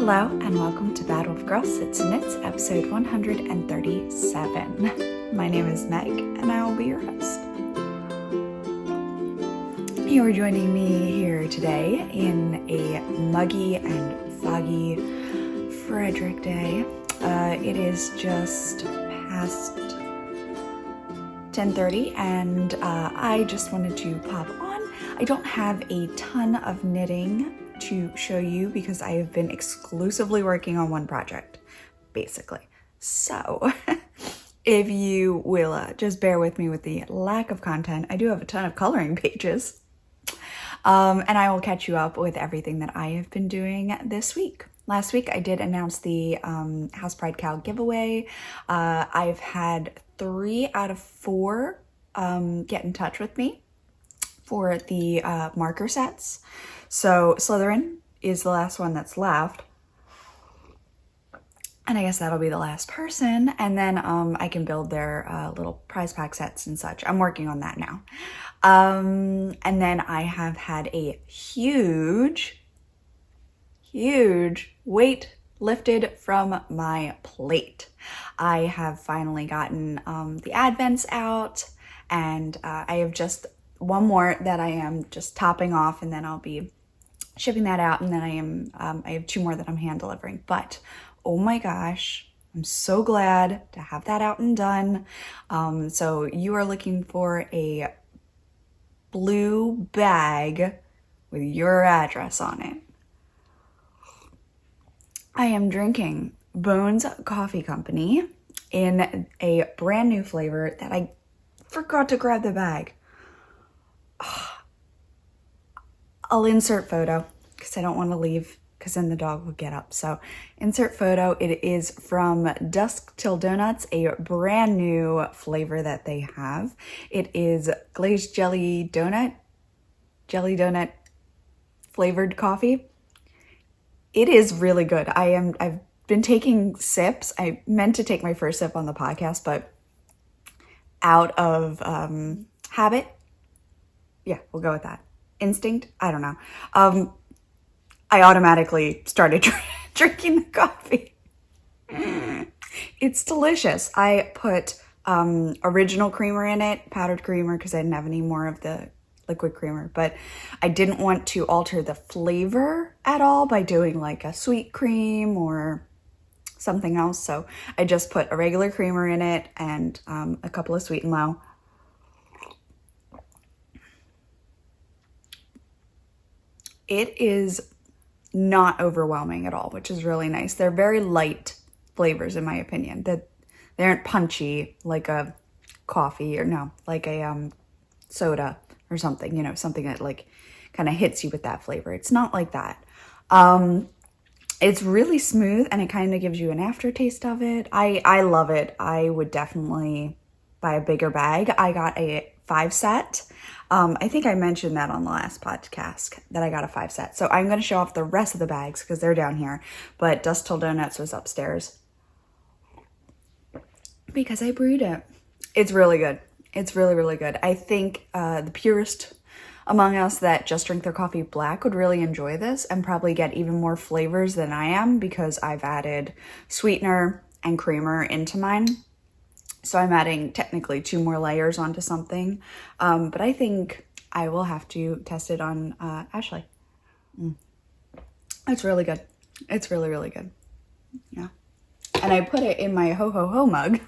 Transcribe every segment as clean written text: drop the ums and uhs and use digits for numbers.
Hello and welcome to Battle of Girl Sits and Knits, episode 137. My name is Meg and I will be your host. You are joining me here today in a muggy and foggy Frederick day. It is just past 10:30 and I just wanted to pop on. I don't have a ton of knitting to show you because I have been exclusively working on one project, basically. So if you will just bear with me with the lack of content, I do have a ton of coloring pages. And I will catch you up with everything that I have been doing this week. Last week I did announce the House Pride Cow giveaway. I've had 3 out of 4 get in touch with me for the marker sets. So Slytherin is the last one that's left. And I guess that'll be the last person. And then I can build their little prize pack sets and such. I'm working on that now. And then I have had a huge weight lifted from my plate. I have finally gotten the advents out, and I have just one more that I am just topping off, and then I'll be shipping that out, and then I have 2 more that I'm hand delivering. But oh my gosh, I'm so glad to have that out and done. So you are looking for a blue bag with your address on it. I am drinking Bones Coffee Company in a brand new flavor that I forgot to grab the bag. I'll insert photo because I don't want to leave because then the dog will get up. So insert photo. It is from Dusk Till Donuts, a brand new flavor that they have. It is glazed jelly donut flavored coffee. It is really good. I've been taking sips. I meant to take my first sip on the podcast, but out of habit. Yeah, we'll go with that. Instinct? I don't know. I automatically started drinking the coffee. It's delicious. I put original creamer in it, powdered creamer, because I didn't have any more of the liquid creamer, but I didn't want to alter the flavor at all by doing like a sweet cream or something else. So I just put a regular creamer in it and a couple of Sweet and Low. It is not overwhelming at all, which is really nice. They're very light flavors, in my opinion. That they aren't punchy like a coffee like a soda or something, something that like kind of hits you with that flavor. It's not like that. It's really smooth and it kind of gives you an aftertaste of it. I love it. I would definitely buy a bigger bag. I got a 5 set. I think I mentioned that on the last podcast that I got a 5 set. So I'm going to show off the rest of the bags because they're down here. But Dusk Till Donuts was upstairs because I brewed it. It's really good. It's really, really good. I think the purist among us that just drink their coffee black would really enjoy this and probably get even more flavors than I am because I've added sweetener and creamer into mine. So I'm adding technically 2 more layers onto something. But I think I will have to test it on Ashley. It's really good. It's really, really good. Yeah. And I put it in my ho ho ho mug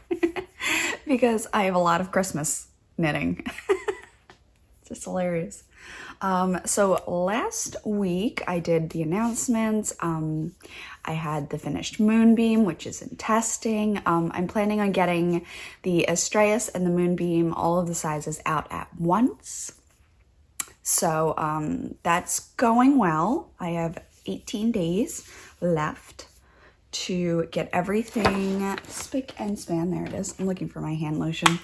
because I have a lot of Christmas knitting. It's just hilarious. So last week I did the announcements. I had the finished moonbeam, which is in testing. I'm planning on getting the Astraeus and the moonbeam, all of the sizes out at once. So that's going well. I have 18 days left to get everything spick and span. There it is. I'm looking for my hand lotion.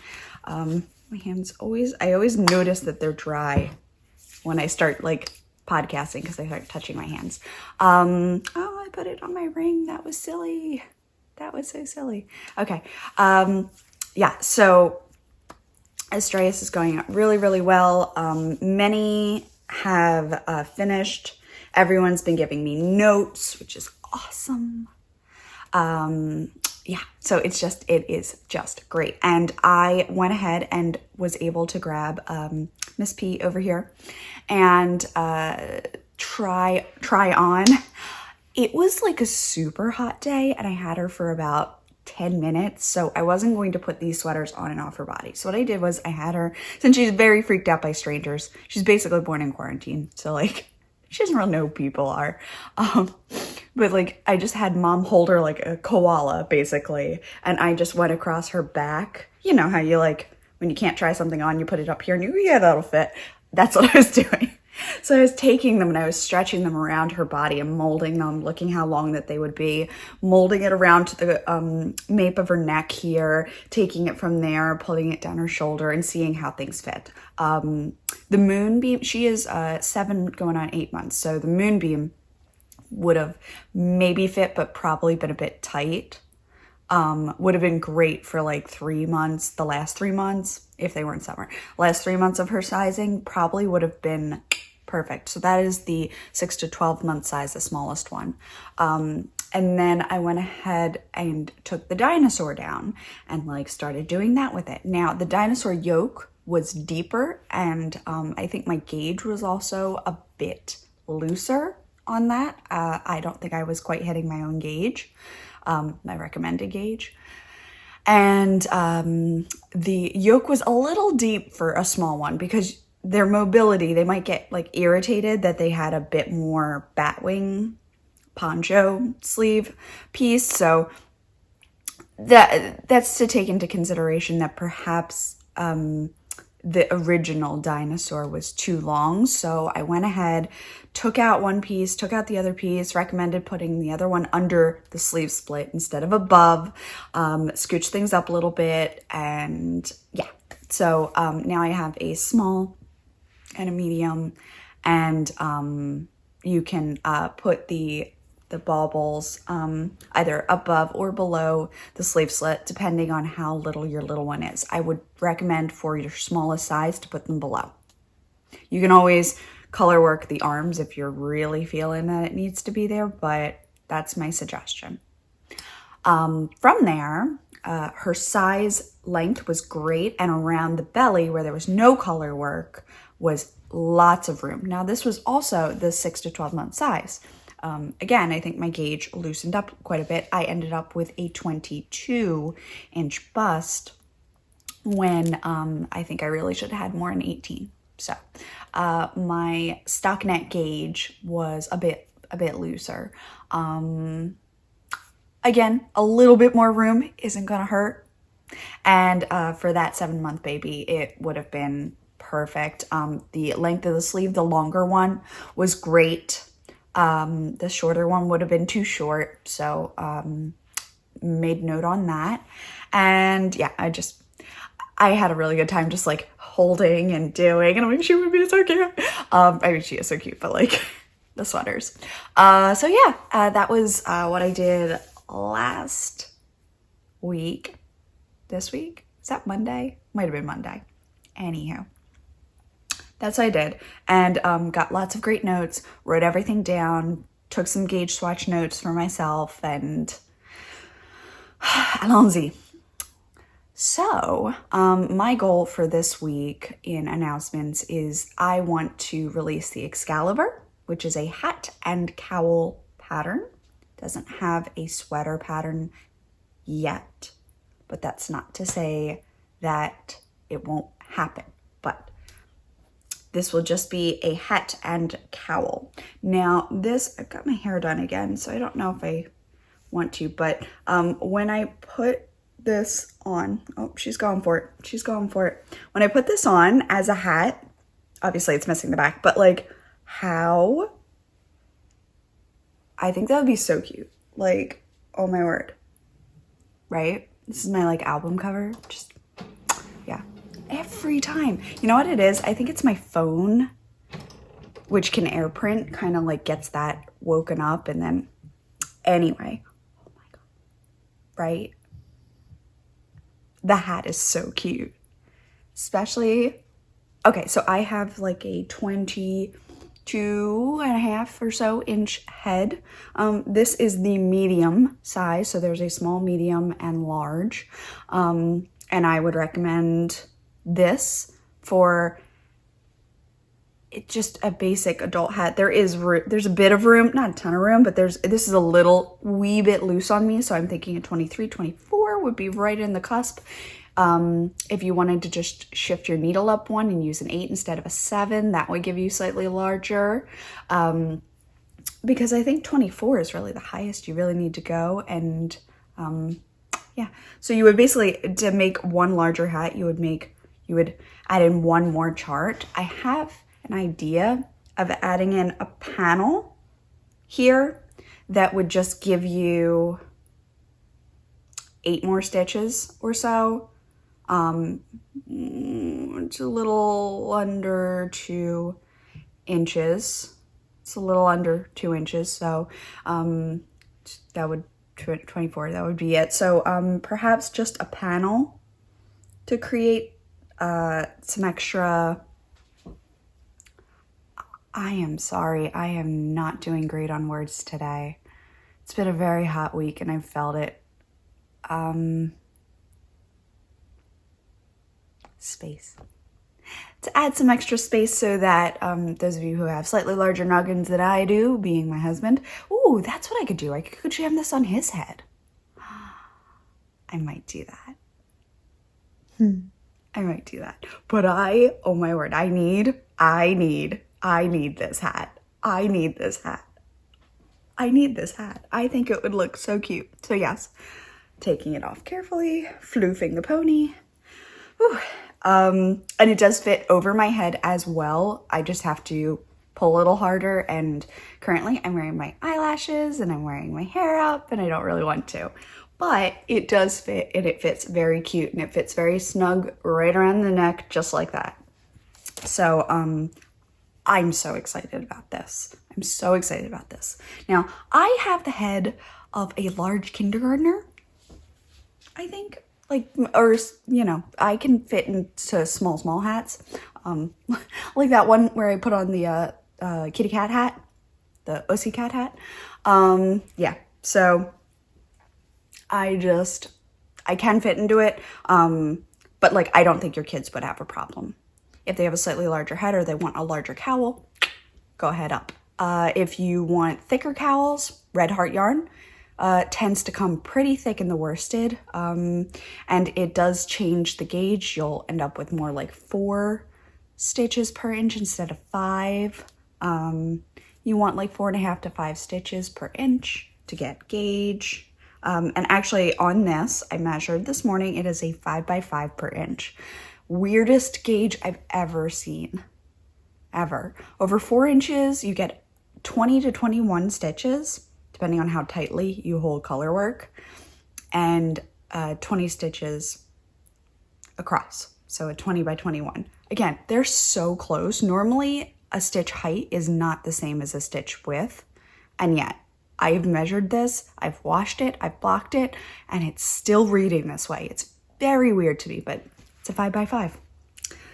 My hands I always notice that they're dry when I start like podcasting because I start touching my hands. Oh, I put it on my ring. That was silly. That was so silly. Okay. Yeah, so Astraeus is going really, really well. Many have finished. Everyone's been giving me notes, which is awesome. Yeah, so it is just great. And I went ahead and was able to grab Miss P over here and try on. It was like a super hot day and I had her for about 10 minutes, so I wasn't going to put these sweaters on and off her body. So what I did was I had her, since she's very freaked out by strangers, she's basically born in quarantine, so like she doesn't really know who people are. But like I just had mom hold her like a koala basically, and I just went across her back. You know how you like when you can't try something on, you put it up here and you, yeah, that'll fit. That's what I was doing. So I was taking them and I was stretching them around her body and molding them, looking how long that they would be, molding it around to the nape of her neck here, taking it from there, pulling it down her shoulder and seeing how things fit. The moonbeam, she is 7 going on 8 months. So the moonbeam would have maybe fit, but probably been a bit tight. Would have been great for like 3 months, the last 3 months, if they weren't summer. Last 3 months of her sizing probably would have been perfect. So that is the 6 to 12 month size, the smallest one. And then I went ahead and took the dinosaur down and like started doing that with it. Now the dinosaur yoke was deeper and I think my gauge was also a bit looser on that. I don't think I was quite hitting my own gauge, my recommended gauge. And the yoke was a little deep for a small one because their mobility, they might get like irritated that they had a bit more batwing poncho sleeve piece. So that's to take into consideration that perhaps the original dinosaur was too long. So I went ahead, took out one piece, took out the other piece, recommended putting the other one under the sleeve split instead of above, scooch things up a little bit. And yeah, so now I have a small and a medium, and you can put the baubles either above or below the sleeve slit, depending on how little your little one is. I would recommend for your smallest size to put them below. You can always color work the arms if you're really feeling that it needs to be there, but that's my suggestion. From there, her size length was great, and around the belly where there was no color work was lots of room. Now this was also the 6 to 12 month size. Again, I think my gauge loosened up quite a bit. I ended up with a 22-inch bust when I think I really should have had more than 18. So my stockinette gauge was a bit looser. Again, a little bit more room isn't gonna hurt. And for that 7-month baby, it would have been perfect. The length of the sleeve, the longer one, was great. The shorter one would have been too short, so made note on that. And yeah, I had a really good time just like holding and doing, and I'm like, she would be so cute. I mean, she is so cute, but like the sweaters. So yeah, that was what I did last week. This week? Is that Monday? Might have been Monday. Anyhow. That's what I did, and got lots of great notes, wrote everything down, took some gauge swatch notes for myself, and allons-y. So my goal for this week in announcements is I want to release the Excalibur, which is a hat and cowl pattern. Doesn't have a sweater pattern yet, but that's not to say that it won't happen. But this will just be a hat and cowl. Now this, I've got my hair done again, so I don't know if I want to, but when I put this on, oh, she's going for it. She's going for it. When I put this on as a hat, obviously it's missing the back, but like how, I think that would be so cute. Like, oh my word, right? This is my like album cover, just, yeah. Every time. You know what it is? I think it's my phone, which can air print, kind of like gets that woken up, and then anyway, oh my God, right? The hat is so cute, especially, okay, so I have like a 20 2.5 or so inch head. This is the medium size, so there's a small, medium, and large. And I would recommend this for just a basic adult hat. There's a bit of room, not a ton of room, but this is a little wee bit loose on me, so I'm thinking a 23, 24 would be right in the cusp. If you wanted to just shift your needle up one and use an 8 instead of a 7, that would give you slightly larger. Because I think 24 is really the highest you really need to go. And yeah, so you would basically, to make one larger hat, you would add in one more chart. I have an idea of adding in a panel here that would just give you 8 more stitches or so. It's a little under 2 inches. It's a little under 2 inches, so that would 24, that would be it. So perhaps just a panel to create some extra. I am sorry, I am not doing great on words today. It's been a very hot week and I've felt it. Space. To add some extra space so that those of you who have slightly larger noggins than I do, being my husband, ooh, that's what I could do. I could jam this on his head. I might do that. I might do that. But oh my word, I need this hat. I need this hat. I need this hat. I think it would look so cute. So yes, taking it off carefully, floofing the pony. Whew. And it does fit over my head as well. I just have to pull a little harder, and currently I'm wearing my eyelashes and I'm wearing my hair up and I don't really want to. But it does fit, and it fits very cute, and it fits very snug right around the neck, just like that. So I'm so excited about this. I'm so excited about this. Now, I have the head of a large kindergartner, I think. Like, or, you know, I can fit into small hats. Like that one where I put on the kitty cat hat, the OC cat hat. Yeah, so I can fit into it. But like, I don't think your kids would have a problem. If they have a slightly larger head or they want a larger cowl, go ahead up. If you want thicker cowls, Red Heart yarn tends to come pretty thick in the worsted, and it does change the gauge. You'll end up with more like 4 stitches per inch instead of 5. You want like 4.5 to 5 stitches per inch to get gauge. And actually on this, I measured this morning, it is a 5x5 per inch. Weirdest gauge I've ever seen, ever. Over 4 inches, you get 20 to 21 stitches, depending on how tightly you hold color work, and 20 stitches across. So a 20 by 21. Again, they're so close. Normally a stitch height is not the same as a stitch width, and yet I've measured this, I've washed it, I've blocked it, and it's still reading this way. It's very weird to me, but it's a 5x5.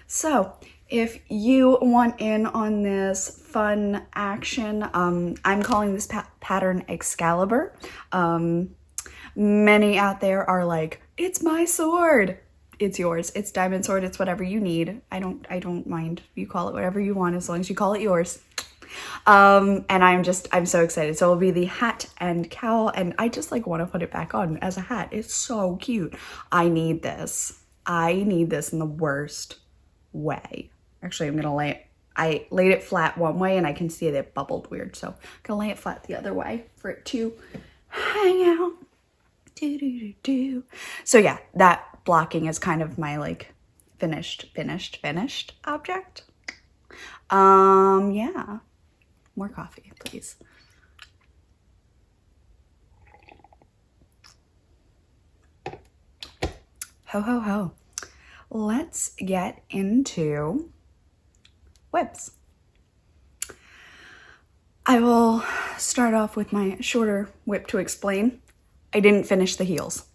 So if you want in on this fun action, I'm calling this pattern Excalibur. Many out there are like, it's my sword. It's yours. It's diamond sword. It's whatever you need. I don't mind. You call it whatever you want as long as you call it yours. And I'm so excited. So it'll be the hat and cowl, and I just like want to put it back on as a hat. It's so cute. I need this. I need this in the worst way. Actually, I laid it flat one way and I can see that it bubbled weird. So I'm gonna lay it flat the other way for it to hang out. So yeah, that blocking is kind of my like finished object. Yeah. More coffee, please. Ho, ho, ho. Let's get into whips. I will start off with my shorter whip to explain. I didn't finish the heels.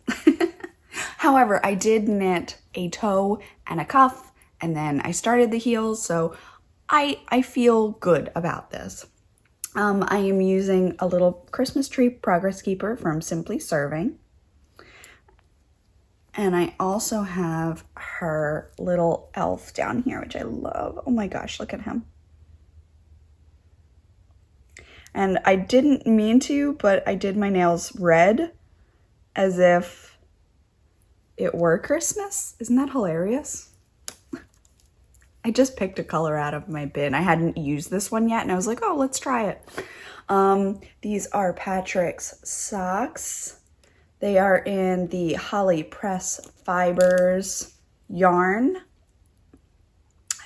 However, I did knit a toe and a cuff, and then I started the heels, so I feel good about this. I am using a little Christmas tree progress keeper from Simply Serving. And I also have her little elf down here, which I love. Oh my gosh, look at him. And I didn't mean to, but I did my nails red as if it were Christmas. Isn't that hilarious? I just picked a color out of my bin. I hadn't used this one yet, and I was like, oh, let's try it. These are Patrick's socks. They are in the Holly Press Fibers yarn.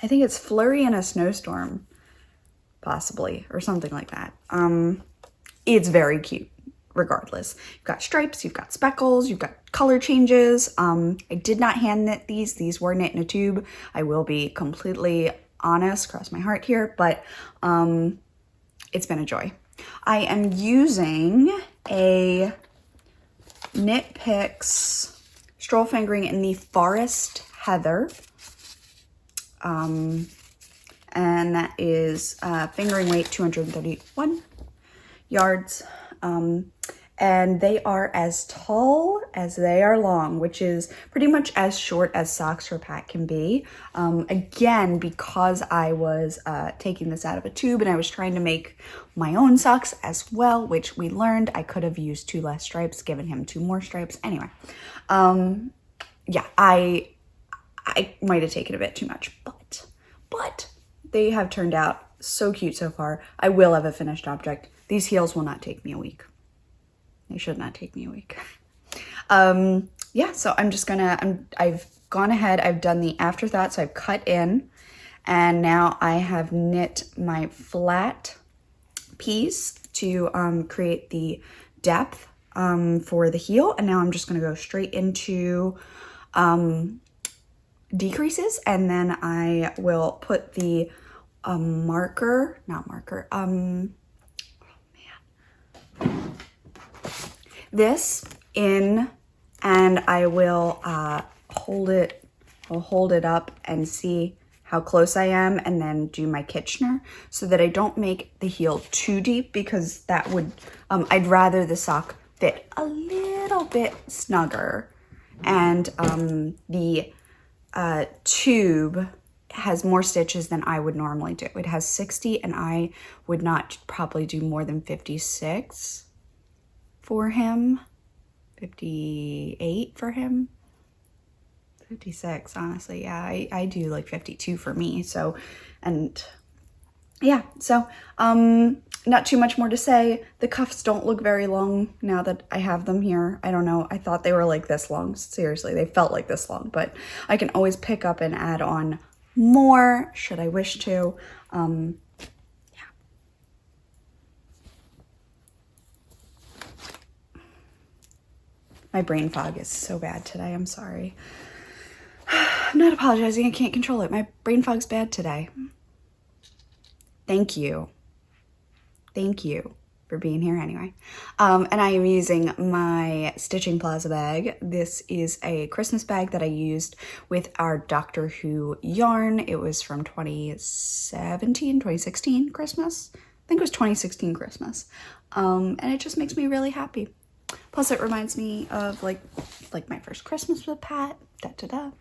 I think it's Flurry in a Snowstorm, possibly, or something like that. It's very cute, regardless. You've got stripes, you've got speckles, you've got color changes. I did not hand knit these. These were knit in a tube. I will be completely honest, cross my heart here, but it's been a joy. I am using a Knit Picks Stroll Fingering in the Forest Heather. And that is fingering weight 231 yards. And they are as tall as they are long, which is pretty much as short as socks or pat can be. Again, because I was taking this out of a tube and I was trying to make my own socks as well, which we learned I could have used 2 less stripes, given him 2 more stripes. Anyway, yeah, I might have taken a bit too much, but they have turned out so cute so far. I will have a finished object. These heels will not take me a week. They should not take me a week. Yeah, so I'm just gonna, I've gone ahead, I've done the afterthought, so I've cut in, and now I have knit my flat piece to create the depth for the heel, and now I'm just gonna go straight into decreases, and then I will put the this in, and I will hold it up and see how close I am, and then do my Kitchener so that I don't make the heel too deep, because that would, I'd rather the sock fit a little bit snugger. And the tube has more stitches than I would normally do. It has 60, and I would not probably do more than 56 for him. 58 for him. 56, honestly. Yeah, I do like 52 for me. So, and yeah, so not too much more to say. The cuffs don't look very long now that I have them here. I don't know. I thought they were like this long. Seriously, they felt like this long, but I can always pick up and add on more should I wish to. Yeah. My brain fog is so bad today. I'm sorry. I'm not apologizing. I can't control it. My brain fog's bad today. Thank you. Thank you for being here anyway. And I am using my Stitching Plaza bag. This is a Christmas bag that I used with our Doctor Who yarn. It was from 2016 Christmas. I think it was 2016 Christmas. And it just makes me really happy. Plus it reminds me of like my first Christmas with Pat. Da-da-da.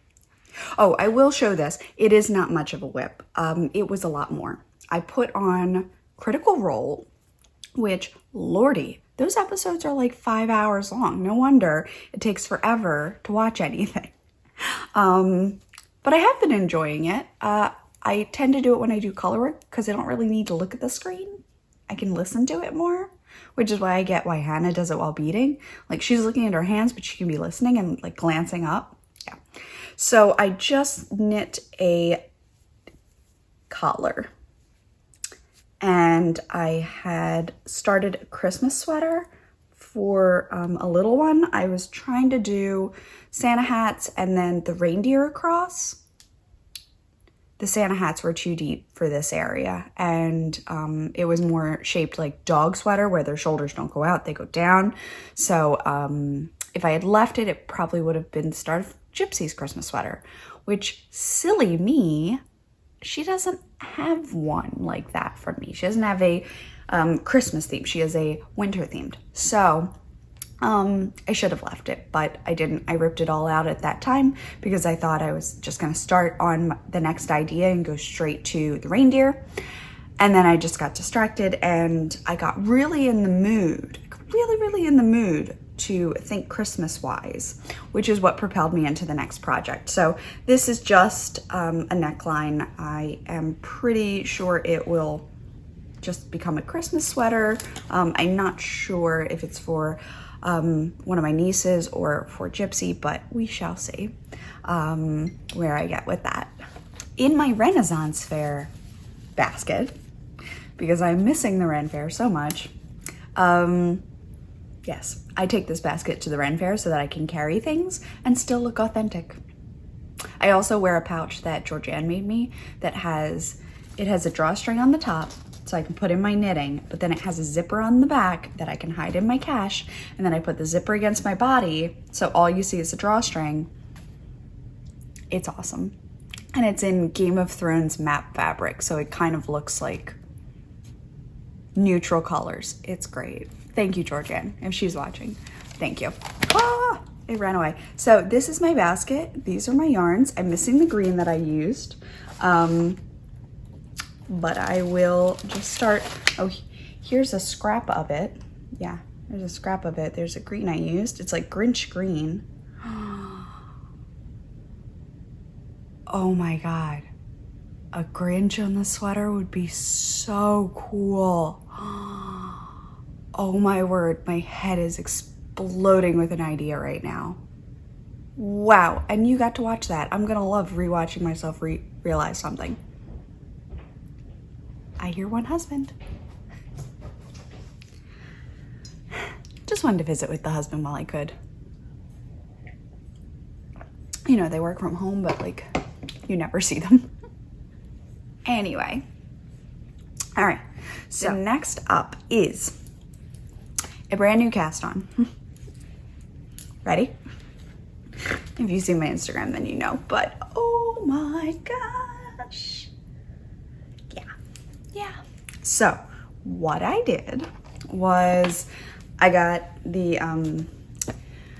Oh, I will show this. It is not much of a whip. It was a lot more. I put on Critical Role, which, lordy, those episodes are like 5 hours long. No wonder it takes forever to watch anything. But I have been enjoying it. I tend to do it when I do color work because I don't really need to look at the screen. I can listen to it more, which is why I get why Hannah does it while beading. Like, she's looking at her hands, but she can be listening and like glancing up. Yeah. So I just knit a collar. And I had started a Christmas sweater for a little one. I was trying to do Santa hats and then the reindeer across. The Santa hats were too deep for this area, and it was more shaped like dog sweater where their shoulders don't go out, they go down. So if I had left it, it probably would have been the start of Gypsy's Christmas sweater, which, silly me, she doesn't have one like that for me. She doesn't have a Christmas theme. She has a winter themed. So I should have left it, but I didn't. I ripped it all out at that time because I thought I was just gonna start on the next idea and go straight to the reindeer. And then I just got distracted and I got really in the mood, really in the mood to think Christmas wise, which is what propelled me into the next project. So this is just a neckline. I am pretty sure it will just become a Christmas sweater. I'm not sure if it's for one of my nieces or for Gypsy, but we shall see where I get with that. In my Renaissance Fair basket, because I'm missing the Ren Fair so much, yes, I take this basket to the Ren Fair so that I can carry things and still look authentic. I also wear a pouch that Georgianne made me that has a drawstring on the top so I can put in my knitting, but then it has a zipper on the back that I can hide in my cash, and then I put the zipper against my body so all you see is the drawstring. It's awesome. And it's in Game of Thrones map fabric, so it kind of looks like neutral colors. It's great. Thank you, Georgianne, if she's watching. Thank you. Ah, it ran away. So this is my basket. These are my yarns. I'm missing the green that I used. But I will just start. Oh, here's a scrap of it. Yeah, there's a scrap of it. There's a green I used. It's like Grinch green. Oh my God. A Grinch on the sweater would be so cool. Oh my word, my head is exploding with an idea right now. Wow, and you got to watch that. I'm gonna love rewatching myself realize something. I hear one husband. Just wanted to visit with the husband while I could. You know, they work from home, but like, you never see them. Anyway. All right, so next up is a brand new cast on. Ready? If you see my Instagram, then you know, but oh my gosh. Yeah. So what I did was I got the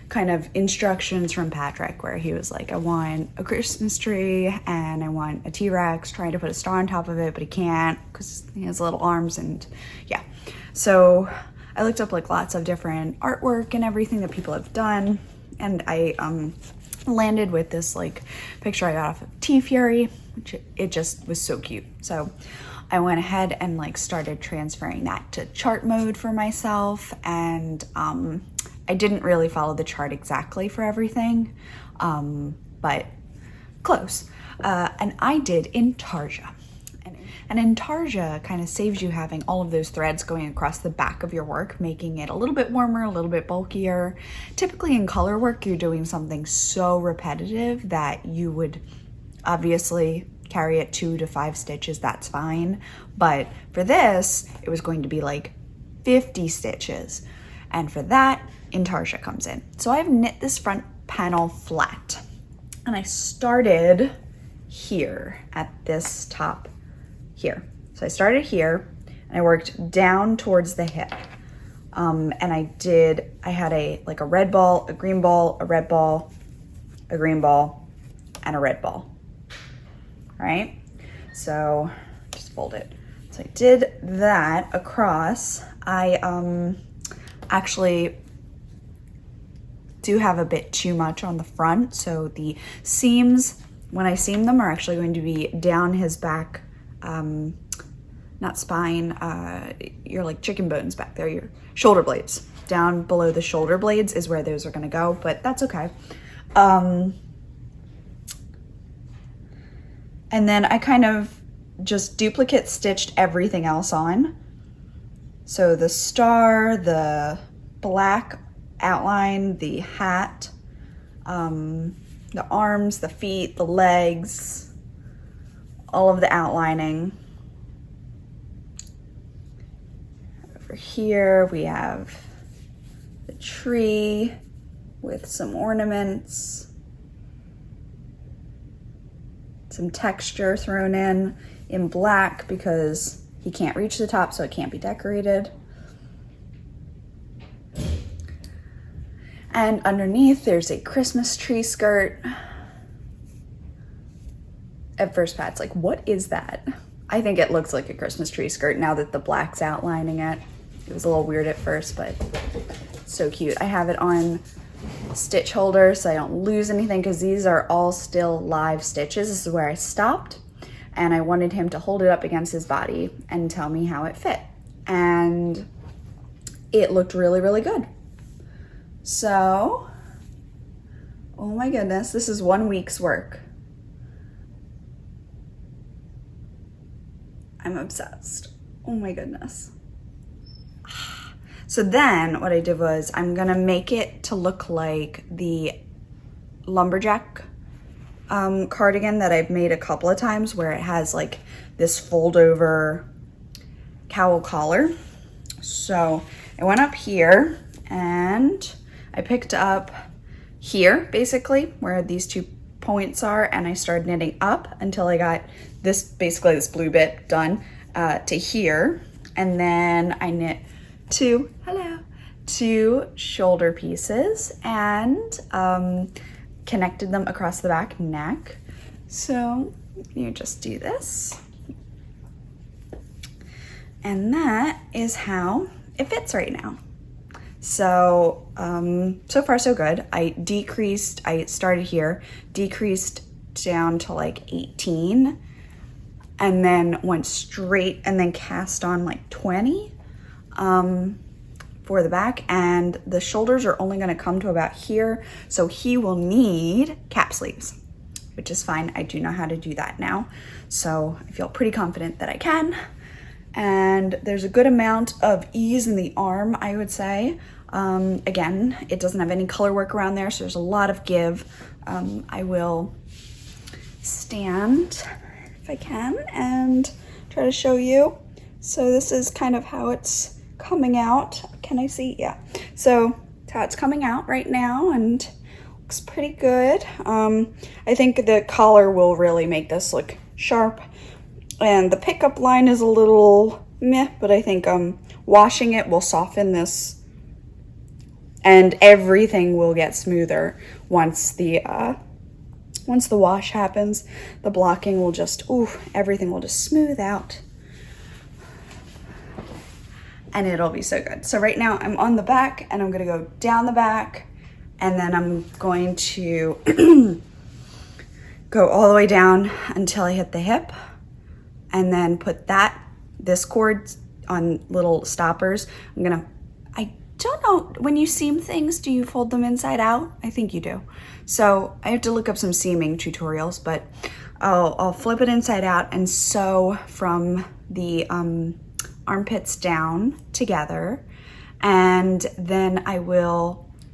kind of instructions from Patrick where he was like, I want a Christmas tree and I want a T-Rex trying to put a star on top of it, but he can't because he has little arms, and yeah. So I looked up like lots of different artwork and everything that people have done, and I landed with this like picture I got off of T-Fury, which it just was so cute. So I went ahead and like started transferring that to chart mode for myself, and I didn't really follow the chart exactly for everything, but close. And I did Intarsia. And Intarsia kind of saves you having all of those threads going across the back of your work, making it a little bit warmer, a little bit bulkier. Typically in color work, you're doing something so repetitive that you would obviously carry it 2 to 5 stitches, that's fine. But for this, it was going to be like 50 stitches. And for that, Intarsia comes in. So I've knit this front panel flat, and I started here at this top here. So I started here and I worked down towards the hip. And I had a red ball, a green ball, a red ball, a green ball, and a red ball. All right, so just fold it. So I did that across. I actually do have a bit too much on the front, so the seams, when I seam them, are actually going to be down his back, not spine, your like chicken bones back there, your shoulder blades. Down below the shoulder blades is where those are gonna go, but that's okay. And then I kind of just duplicate stitched everything else on. So the star, the black outline, the hat, the arms, the feet, the legs, all of the outlining. Over here we have the tree with some ornaments. some texture thrown in black because he can't reach the top, so it can't be decorated. And underneath there's a Christmas tree skirt. At first Pat's like, what is that? I think it looks like a Christmas tree skirt now that the black's outlining it. It was a little weird at first, but it's so cute. I have it on stitch holder so I don't lose anything because these are all still live stitches. This is where I stopped, and I wanted him to hold it up against his body and tell me how it fit. And it looked really, really good. So, oh my goodness, this is 1 week's work. I'm obsessed. Oh my goodness. So then what I did was I'm gonna make it to look like the lumberjack cardigan that I've made a couple of times, where it has like this fold over cowl collar. So I went up here and I picked up here basically where these 2 points are, and I started knitting up until I got this, basically this blue bit done to here. And then I knit 2 shoulder pieces and connected them across the back neck. So you just do this. And that is how it fits right now. So, so far so good. I started here, decreased down to like 18, and then went straight and then cast on like 20 for the back. And the shoulders are only gonna come to about here. So he will need cap sleeves, which is fine. I do know how to do that now. So I feel pretty confident that I can. And there's a good amount of ease in the arm, I would say. Again, it doesn't have any color work around there, so there's a lot of give. I will stand, if I can, and try to show you. So this is kind of how it's coming out. Can I see? Yeah. So that's how it's coming out right now, and looks pretty good. I think the collar will really make this look sharp. And the pickup line is a little meh, but I think washing it will soften this, and everything will get smoother once the wash happens. The blocking will just, everything will just smooth out, and it'll be so good. So right now I'm on the back, and I'm gonna go down the back, and then I'm going to go all the way down until I hit the hip. And then put this cord on little stoppers. I don't know, when you seam things, do you fold them inside out? I think you do. So I have to look up some seaming tutorials, but I'll flip it inside out and sew from the armpits down together. And then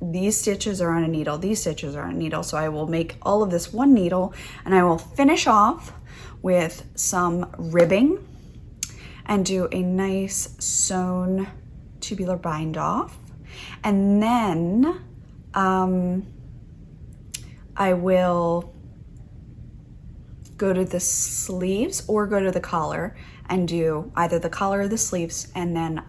these stitches are on a needle, these stitches are on a needle. So I will make all of this one needle, and I will finish off with some ribbing and do a nice sewn tubular bind off. And then I will go to the sleeves or go to the collar and do either the collar or the sleeves, and then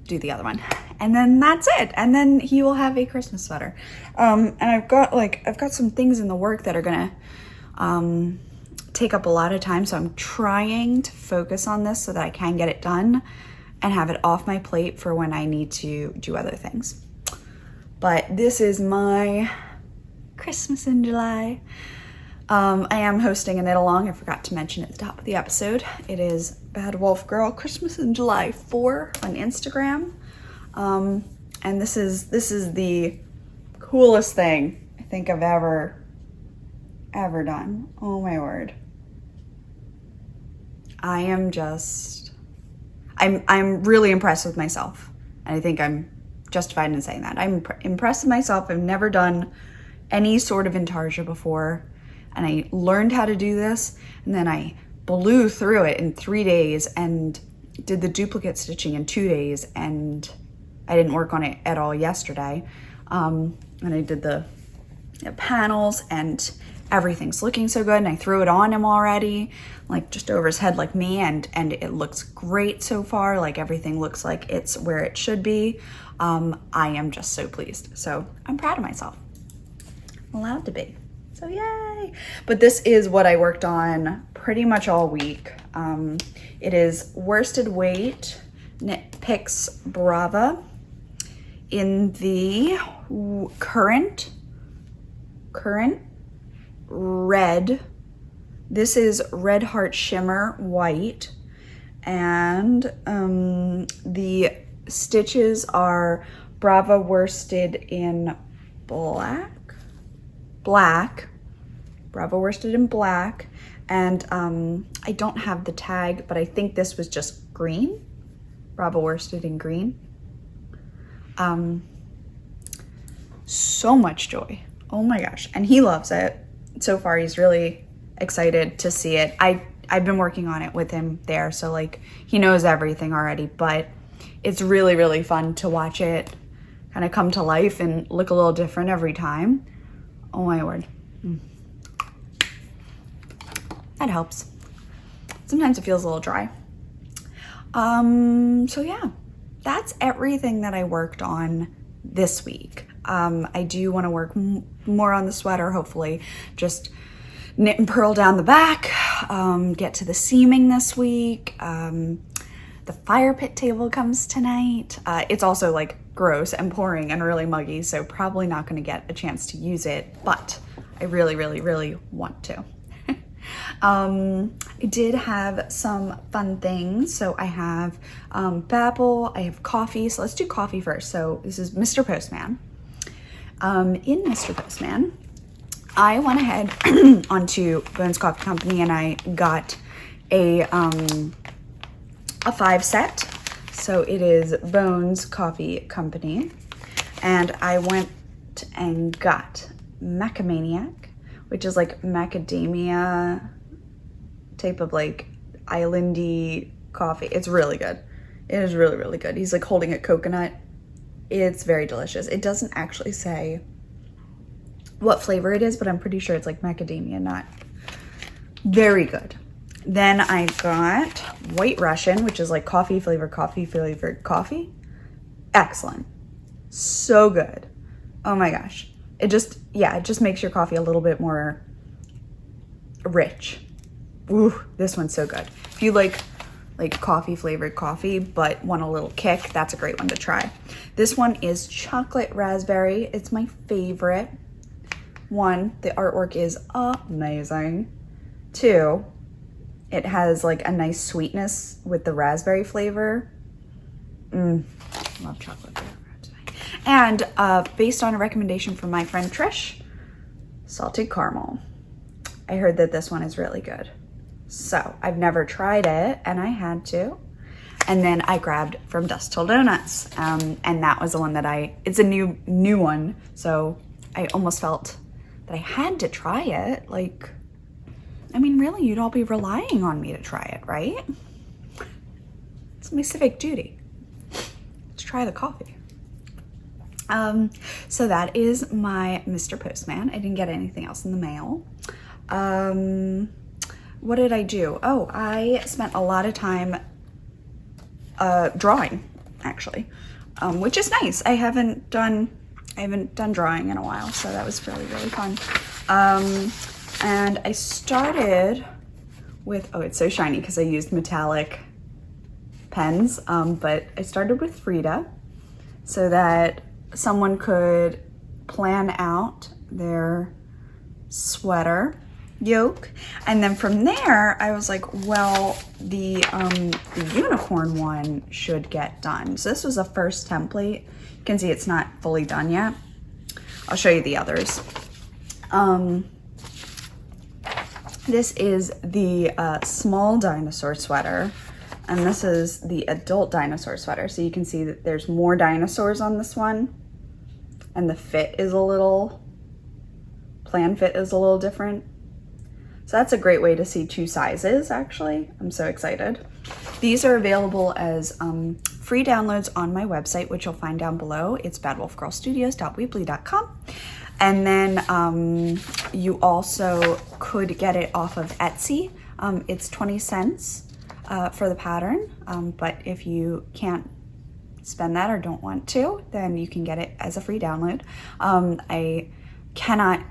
do the other one. And then that's it. And then he will have a Christmas sweater. And I've got some things in the work that are gonna take up a lot of time, so I'm trying to focus on this so that I can get it done and have it off my plate for when I need to do other things. But this is my Christmas in July. I am hosting a knit along. I forgot to mention at the top of the episode. It is Bad Wolf Girl Christmas in July 4 on Instagram. And this is the coolest thing I think I've ever done. Oh my word. I'm really impressed with myself. And I think I'm justified in saying that. I'm impressed with myself. I've never done any sort of Intarsia before. And I learned how to do this. And then I blew through it in 3 days and did the duplicate stitching in 2 days. And I didn't work on it at all yesterday. And I did the panels, and everything's looking so good, and I threw it on him already, like just over his head like me, and it looks great so far. Like everything looks like it's where it should be. I am just so pleased. So I'm proud of myself. I'm allowed to be. So yay. But this is what I worked on pretty much all week. It is worsted weight Knit Picks Brava in the current red. This is Red Heart Shimmer White, and the stitches are Brava worsted in black, Brava worsted in black, and I don't have the tag, but I think this was just green, Brava worsted in green. So much joy. Oh my gosh. And he loves it. So far, he's really excited to see it. I've been working on it with him there, so like he knows everything already, but it's really, really fun to watch it kind of come to life and look a little different every time. Oh my word. That helps. Sometimes it feels a little dry. So yeah, that's everything that I worked on this week. I do want to work more on the sweater, hopefully. Just knit and purl down the back, get to the seaming this week. The fire pit table comes tonight. It's also like gross and pouring and really muggy, so probably not going to get a chance to use it, but I really, really, really want to. I did have some fun things. So I have Babbel, I have coffee. So let's do coffee first. So this is Mr. Postman. In Mr. Postman, I went ahead onto Bones Coffee Company and I got a 5-set. So it is Bones Coffee Company, and I went and got Macamaniac, which is like macadamia type of like islandy coffee. It's really good. It is really, really good. He's like holding a coconut. It's very delicious. It doesn't actually say what flavor it is, but I'm pretty sure it's like macadamia nut. Very good. Then I got White Russian, which is like coffee flavored coffee. Excellent. So good. Oh my gosh. It just makes your coffee a little bit more rich. Ooh, this one's so good. If you like coffee flavored coffee but want a little kick, that's a great one to try. This one is chocolate raspberry. It's my favorite. 1, the artwork is amazing. 2, it has like a nice sweetness with the raspberry flavor. Love chocolate flavor. And based on a recommendation from my friend Trish, salted caramel. I heard that this one is really good. So I've never tried it and I had to. And then I grabbed from Dust Till Donuts. And that was the one that it's a new one. So I almost felt that I had to try it. Like, I mean, really, you'd all be relying on me to try it, right? It's my civic duty. Let's try the coffee. So that is my Mr. Postman. I didn't get anything else in the mail. What did I do? Oh, I spent a lot of time drawing, actually, which is nice. I haven't done drawing in a while, so that was really, really fun. And I started with, oh, it's so shiny because I used metallic pens, but I started with Frida so that someone could plan out their sweater yoke, and then from there I was like, well, the unicorn one should get done. So this was a first template. You can see it's not fully done yet. I'll show you the others. This is the small dinosaur sweater, and this is the adult dinosaur sweater. So you can see that there's more dinosaurs on this one, and the fit is plan fit is a little different. So that's a great way to see 2 sizes, actually. I'm so excited. These are available as free downloads on my website, which you'll find down below. It's badwolfgirlstudios.weebly.com. And then you also could get it off of Etsy. It's 20 cents for the pattern, but if you can't spend that or don't want to, then you can get it as a free download. I cannot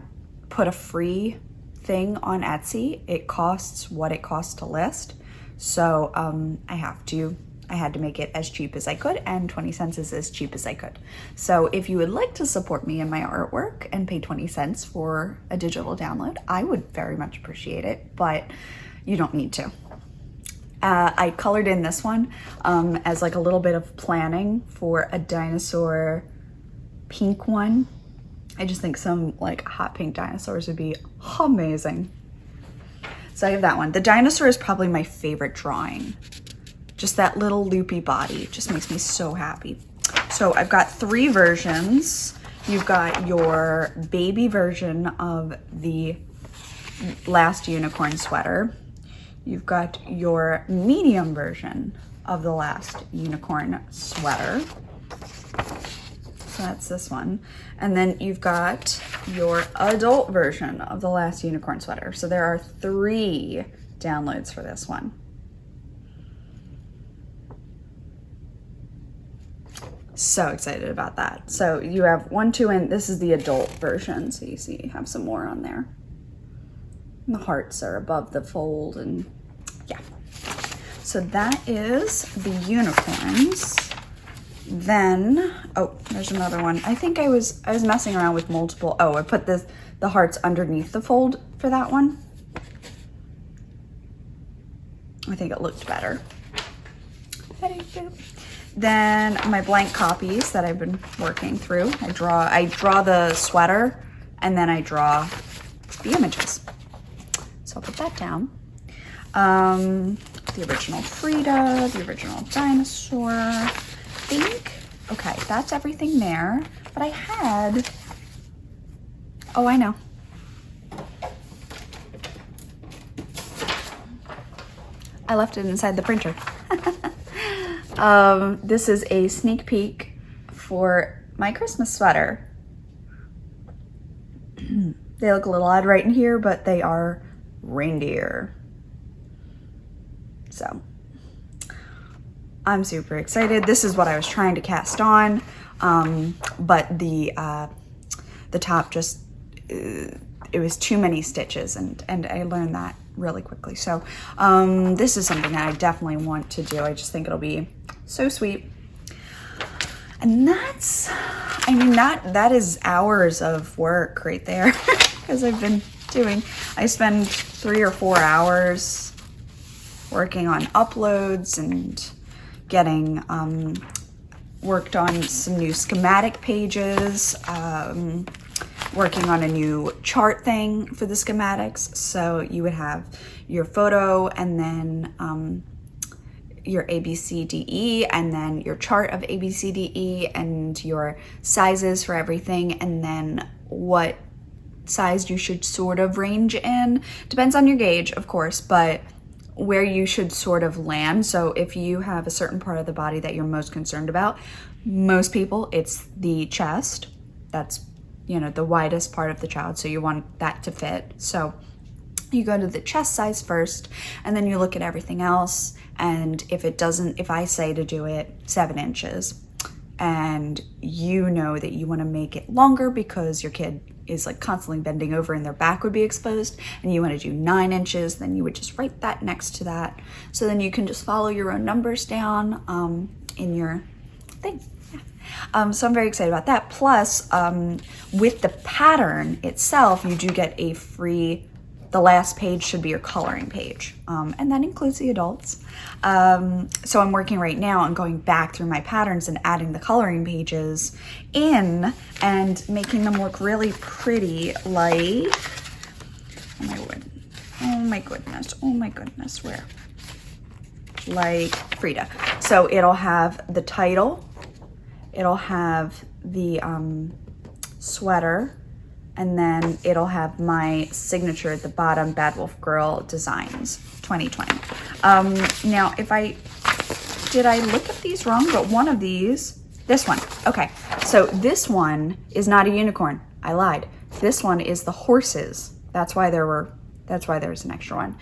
put a free thing on Etsy. It costs what it costs to list. So I had to make it as cheap as I could, and 20 cents is as cheap as I could. So if you would like to support me in my artwork and pay 20 cents for a digital download, I would very much appreciate it, but you don't need to. I colored in this one as like a little bit of planning for a dinosaur pink one. I just think some like hot pink dinosaurs would be amazing. So I have that one. The dinosaur is probably my favorite drawing. Just that little loopy body just makes me so happy. So I've got 3 versions. You've got your baby version of the last unicorn sweater. You've got your medium version of the last unicorn sweater. So that's this one. And then you've got your adult version of the last unicorn sweater. So there are 3 downloads for this one. So excited about that. So you have 1, 2, and this is the adult version. So you see you have some more on there. And the hearts are above the fold, and yeah. So that is the unicorns. Then, oh, there's another one. I think I was messing around with multiple. Oh, I put the hearts underneath the fold for that one. I think it looked better. Then my blank copies that I've been working through. I draw the sweater, and then I draw the images. So I'll put that down. The original Frida, the original dinosaur. I think, okay, that's everything there. But I had, oh, I know. I left it inside the printer. This is a sneak peek for my Christmas sweater. They look a little odd right in here, but they are reindeer. So I'm super excited. This is what I was trying to cast on, but the top just, it was too many stitches, and I learned that really quickly. So this is something that I definitely want to do. I just think it'll be so sweet. And that's, I mean, that is hours of work right there, because I've been doing, I spend 3 or 4 hours working on uploads and getting worked on some new schematic pages, working on a new chart thing for the schematics. So you would have your photo, and then your ABCDE, and then your chart of ABCDE, and your sizes for everything, and then what size you should sort of range in. Depends on your gauge, of course, but where you should sort of land. So if you have a certain part of the body that you're most concerned about, most people, it's the chest. That's, you know, the widest part of the child, so you want that to fit. So you go to the chest size first, and then you look at everything else. And if it doesn't, if I say to do it 7 inches, and you know that you want to make it longer because your kid is like constantly bending over and their back would be exposed, and you want to do 9 inches, then you would just write that next to that. So then you can just follow your own numbers down in your thing. Yeah. So I'm very excited about that. Plus, with the pattern itself, you do get a free, the last page should be your coloring page, and that includes the adults. So I'm working right now on going back through my patterns and adding the coloring pages in and making them look really pretty, like, oh my goodness, where? Like Frida. So it'll have the title, it'll have the sweater, and then it'll have my signature at the bottom, Bad Wolf Girl Designs 2020. Now, did I look at these wrong? But one of these, this one, okay. So this one is not a unicorn. I lied. This one is the horses. That's why there's an extra one.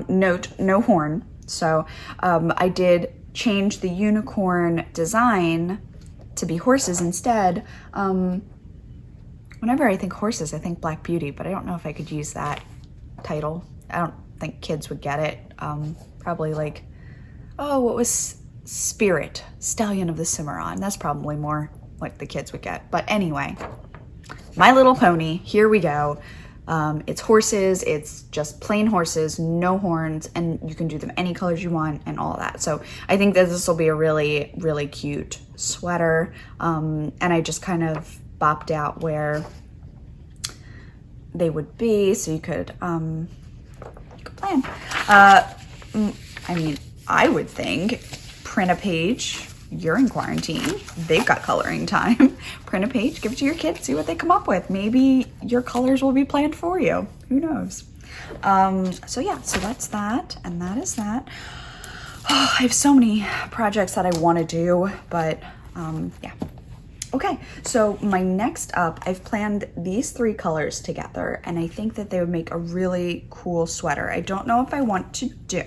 Note, no horn. So I did change the unicorn design to be horses instead. Whenever I think horses, I think Black Beauty, but I don't know if I could use that title. I don't think kids would get it. Probably like, oh, what was Spirit, Stallion of the Cimarron? That's probably more what the kids would get. But anyway, My Little Pony, here we go. It's horses, it's just plain horses, no horns, and you can do them any colors you want and all of that. So I think that this will be a really, really cute sweater. And I just kind of bopped out where they would be so you could plan. I mean, I would think print a page. You're in quarantine. They've got coloring time. Print a page, give it to your kids, see what they come up with. Maybe your colors will be planned for you. Who knows? So yeah, so that's that, and that is that. Oh, I have so many projects that I want to do, but yeah. Okay, so my next up, I've planned these 3 colors together, and I think that they would make a really cool sweater. I don't know if I want to do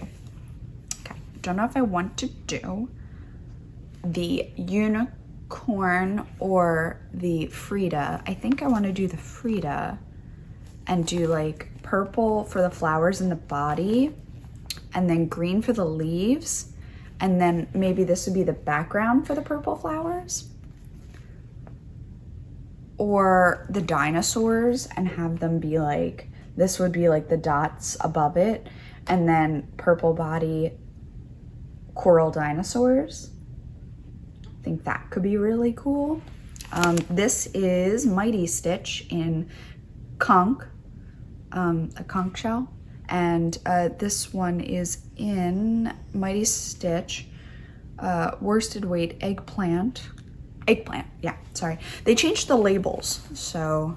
the unicorn or the Frida. I think I want to do the Frida and do like purple for the flowers in the body and then green for the leaves, and then maybe this would be the background for the purple flowers, or the dinosaurs and have them be like, this would be like the dots above it, and then purple body, coral dinosaurs. I think that could be really cool. This is Mighty Stitch in conch, a conch shell, and this one is in Mighty Stitch worsted weight eggplant, yeah, sorry. They changed the labels, so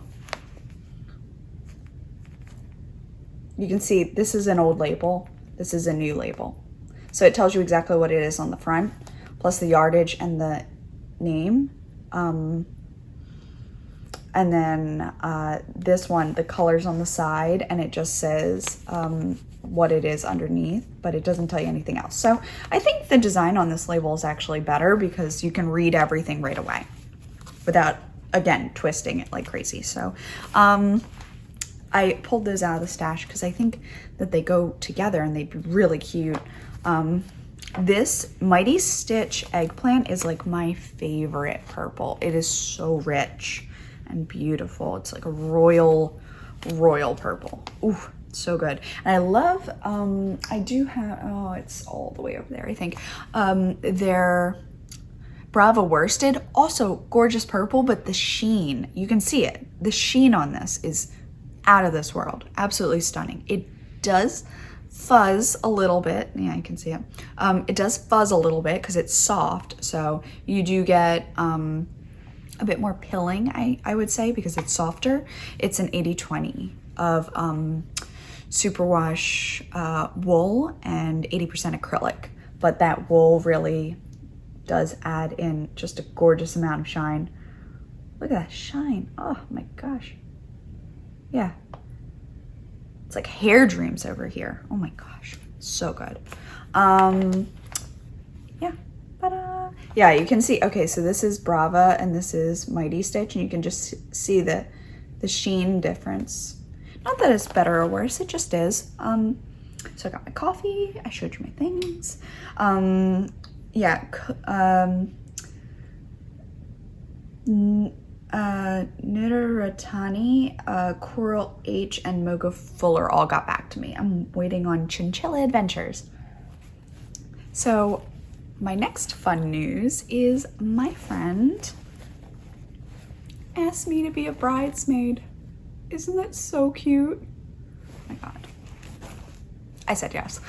you can see this is an old label, this is a new label. So it tells you exactly what it is on the front, plus the yardage and the name. And then this one, the colors on the side, and it just says what it is underneath, but it doesn't tell you anything else. So I think the design on this label is actually better because you can read everything right away without, again, twisting it like crazy. So I pulled those out of the stash because I think that they go together and they'd be really cute. This Mighty Stitch eggplant is like my favorite purple. It is so rich and beautiful. It's like a royal purple. Ooh, so good. And I love, I do have, oh, it's all the way over there, I think. Their Brava worsted, also gorgeous purple, but the sheen, you can see it. The sheen on this is out of this world. Absolutely stunning. It does fuzz a little bit. Yeah, you can see it. It does fuzz a little bit because it's soft. So you do get a bit more pilling, I would say, because it's softer. It's an 80-20 of superwash wool and 80% acrylic. But that wool really does add in just a gorgeous amount of shine. Look at that shine. Oh my gosh. Yeah. It's like hair dreams over here. Oh my gosh, so good. Yeah, yeah, you can see, okay, so this is Brava and this is Mighty Stitch, and you can just see the sheen difference. Not that it's better or worse, it just is. So I got my coffee, I showed you my things. Yeah, Nitaratani, Coral H, and Mogo Fuller all got back to me. I'm waiting on Chinchilla Adventures. So my next fun news is my friend asked me to be a bridesmaid. Isn't that so cute? Oh my God. I said yes.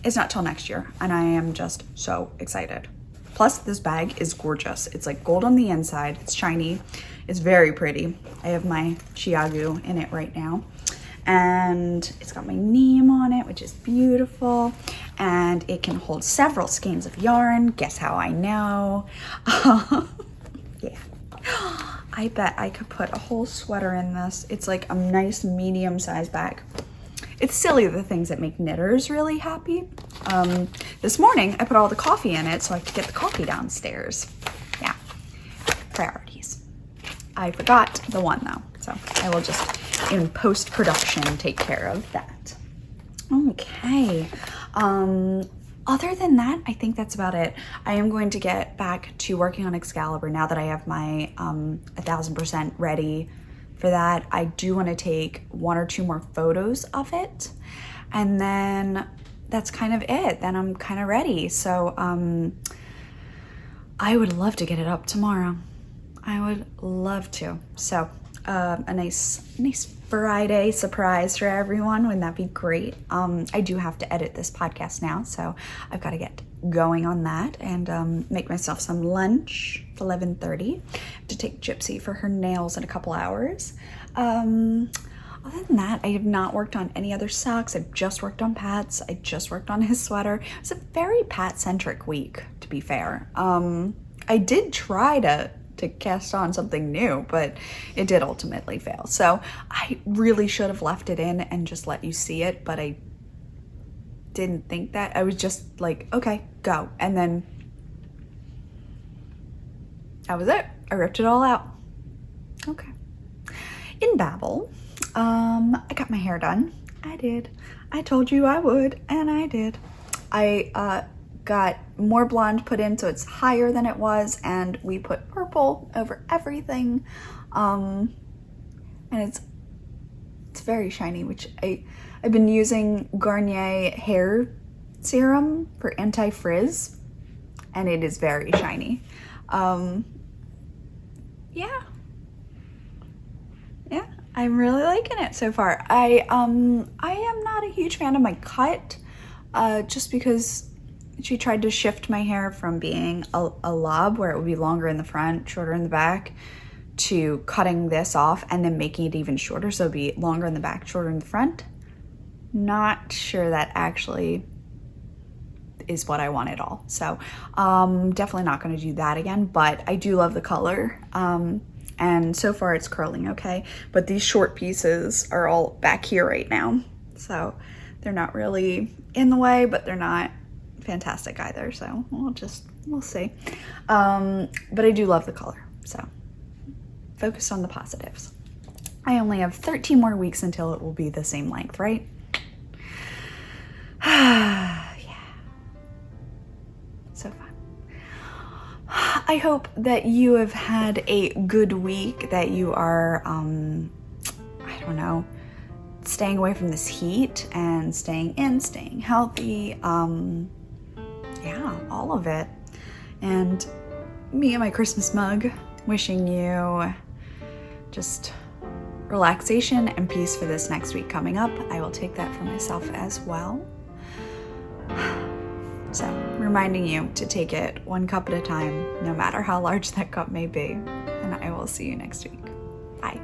It's not till next year, and I am just so excited. Plus, this bag is gorgeous. It's like gold on the inside. It's shiny. It's very pretty. I have my Chiagu in it right now. And it's got my name on it, which is beautiful. And it can hold several skeins of yarn. Guess how I know? Yeah. I bet I could put a whole sweater in this. It's like a nice medium-sized bag. It's silly, the things that make knitters really happy. This morning, I put all the coffee in it so I could get the coffee downstairs. Yeah, priorities. I forgot the one though, so I will just, in post-production, take care of that. Okay. Other than that, I think that's about it. I am going to get back to working on Excalibur now that I have my 1000% ready for that. I do want to take 1 or 2 more photos of it, and then that's kind of it. Then I'm kind of ready. So I would love to get it up tomorrow. I would love to. So a nice Friday surprise for everyone. Wouldn't that be great? I do have to edit this podcast now, so I've got to get going on that and make myself some lunch. It's 11:30. I have to take Gypsy for her nails in a couple hours. Other than that, I have not worked on any other socks. I've just worked on Pat's. I just worked on his sweater. It was a very Pat-centric week, to be fair. I did try to cast on something new, but it did ultimately fail. So I really should have left it in and just let you see it, but I didn't think that. I was just like, okay, go. And then that was it. I ripped it all out. Okay. In Babel, I got my hair done. I did. I told you I would, and I did. I got more blonde put in so it's higher than it was, and we put purple over everything, and it's very shiny, which I've been using Garnier hair serum for anti-frizz, and it is very shiny. Yeah, I'm really liking it so far. I am not a huge fan of my cut, just because she tried to shift my hair from being a lob where it would be longer in the front, shorter in the back, to cutting this off and then making it even shorter so it'd be longer in the back, shorter in the front. Not sure that actually is what I want at all. So definitely not going to do that again, but I do love the color. And so far it's curling okay, but these short pieces are all back here right now. So they're not really in the way, but they're not fantastic either, so we'll see. But I do love the color, so focus on the positives. I only have 13 more weeks until it will be the same length, right? Yeah, so fun. I hope that you have had a good week, that you are I don't know, staying away from this heat and staying in, staying healthy. Yeah, all of it. And me and my Christmas mug, wishing you just relaxation and peace for this next week coming up. I will take that for myself as well. So, reminding you to take it 1 cup at a time, no matter how large that cup may be. And I will see you next week. Bye.